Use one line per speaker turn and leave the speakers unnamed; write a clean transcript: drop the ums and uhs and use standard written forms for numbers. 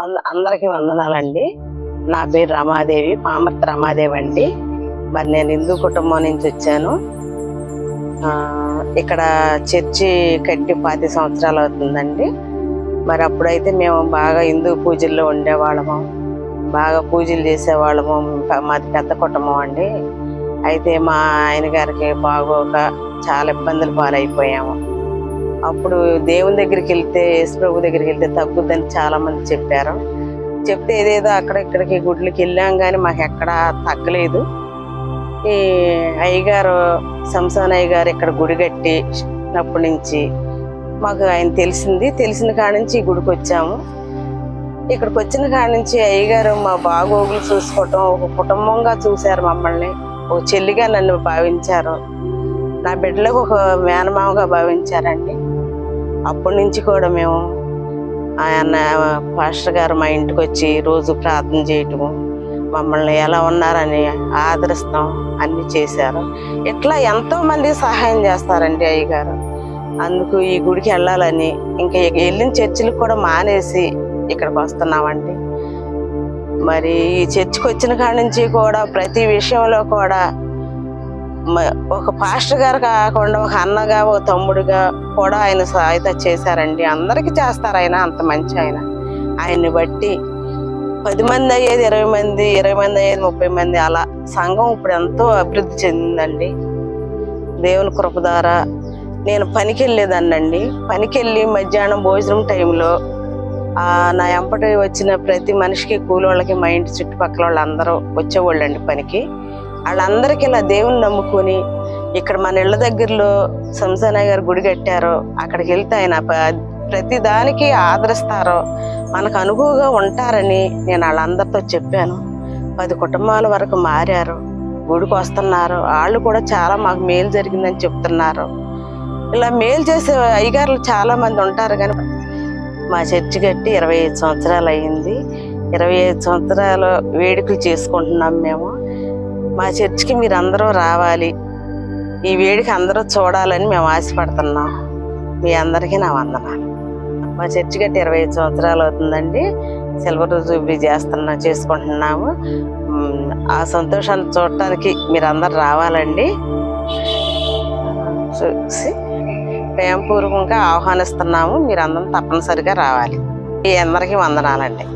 అందరికీ వందనాలండి. నా పేరు రమాదేవి, పామర్తి రమాదేవి అండి. మరి నేను హిందూ కుటుంబం నుంచి వచ్చాను. ఇక్కడ చర్చి కట్టి 10 సంవత్సరాలు అవుతుందండి. మరి అప్పుడైతే మేము బాగా హిందూ పూజల్లో ఉండేవాళ్ళము, బాగా పూజలు చేసేవాళ్ళము. మాది పెద్ద కుటుంబం అండి. అయితే మా ఆయన గారికి బాగోక చాలా ఇబ్బందులు పాలైపోయాము. అప్పుడు దేవుని దగ్గరికి వెళ్తే, యేసు ప్రభు దగ్గరికి వెళ్తే తగ్గుద్దని చాలా మంది చెప్పారు. చెప్తే ఏదేదో అక్కడిక్కడికి గుడ్లకి వెళ్ళాం, కానీ మాకు ఎక్కడా తగ్గలేదు. ఈ అయ్యగారు, సంసాన్ అయ్యగారు ఇక్కడ గుడి కట్టి అప్పటి నుంచి మాకు ఆయన తెలిసిన కాడ నుంచి ఈ గుడికి వచ్చాము. ఇక్కడికి వచ్చిన కాడ నుంచి అయ్యగారు మా బాగోగులు చూసుకోవటం, ఒక కుటుంబంగా చూశారు మమ్మల్ని. ఓ చెల్లిగా నన్ను భావించారు, నా బిడ్డలకు ఒక మేనమామగా భావించారండి. అప్పటి నుంచి కూడా మేము ఆయన పాస్టర్ గారు మా ఇంటికి వచ్చి రోజు ప్రార్థన చేయటము, మమ్మల్ని ఎలా ఉన్నారని ఆదరిస్తాం అన్ని చేశారు. ఇట్లా ఎంతో మంది సహాయం చేస్తారండి అయ్యగారు. అందుకు ఈ గుడికి వెళ్ళాలని ఇంకా వెళ్ళిన చర్చిలకు కూడా మానేసి ఇక్కడికి వస్తున్నామండి. మరి ఈ చర్చికి వచ్చిన కాడ నుంచి కూడా ప్రతి విషయంలో కూడా ఒక పాస్టర్ గారు కాకుండా ఒక అన్నగా, ఒక తమ్ముడుగా కూడా ఆయన సహాయత చేశారండి. అందరికీ చేస్తారు ఆయన, అంత మంచి ఆయన. ఆయన్ని బట్టి 10 మంది అయ్యేది 20 మంది, 20 మంది అయ్యేది 30 మంది, అలా సంఘం ఇప్పుడు ఎంతో అభివృద్ధి చెందిందండి దేవుని కృప ద్వారా. నేను పనికి వెళ్ళేదాన్నండి. పనికి వెళ్ళి మధ్యాహ్నం భోజనం టైంలో నా ఎంపటి వచ్చిన ప్రతి మనిషికి, కూలోళ్ళకి, మా ఇంటి చుట్టుపక్కల వాళ్ళందరూ వచ్చేవాళ్ళండి పనికి. వాళ్ళందరికీ ఇలా దేవుని నమ్ముకొని ఇక్కడ మన ఇళ్ళ దగ్గరలో సంసానయ్య గారు గుడి కట్టారో అక్కడికి వెళ్తే ఆయన ప్రతి దానికి ఆదరిస్తారో, మనకు అనుభవంగా ఉంటారని నేను వాళ్ళందరితో చెప్పాను. 10 కుటుంబాల వరకు మారారు, గుడికి వస్తున్నారు. వాళ్ళు కూడా చాలా మాకు మేలు జరిగిందని చెప్తున్నారు. ఇలా మేలు చేసే అయ్యగారులు చాలా మంది ఉంటారు. కానీ మా చర్చి కట్టి 25 సంవత్సరాలు అయ్యింది. 25 సంవత్సరాలు వేడుకలు చేసుకుంటున్నాం మేము. మా చర్చికి మీరు అందరూ రావాలి, ఈ వేడికి అందరూ చూడాలని మేము ఆశపడుతున్నాం. మీ అందరికీ నా వందనాలు. మా చర్చి కట్టి 25 సంవత్సరాలు అవుతుందండి. సిల్వర్ జూబ్లీ చేసుకుంటున్నాము. ఆ సంతోషాన్ని చూడటానికి మీరు అందరు రావాలండి. చూసి ప్రేమపూర్వకంగా ఆహ్వానిస్తున్నాము. మీరు అందరూ తప్పనిసరిగా రావాలి. మీ అందరికీ వందనాలండి.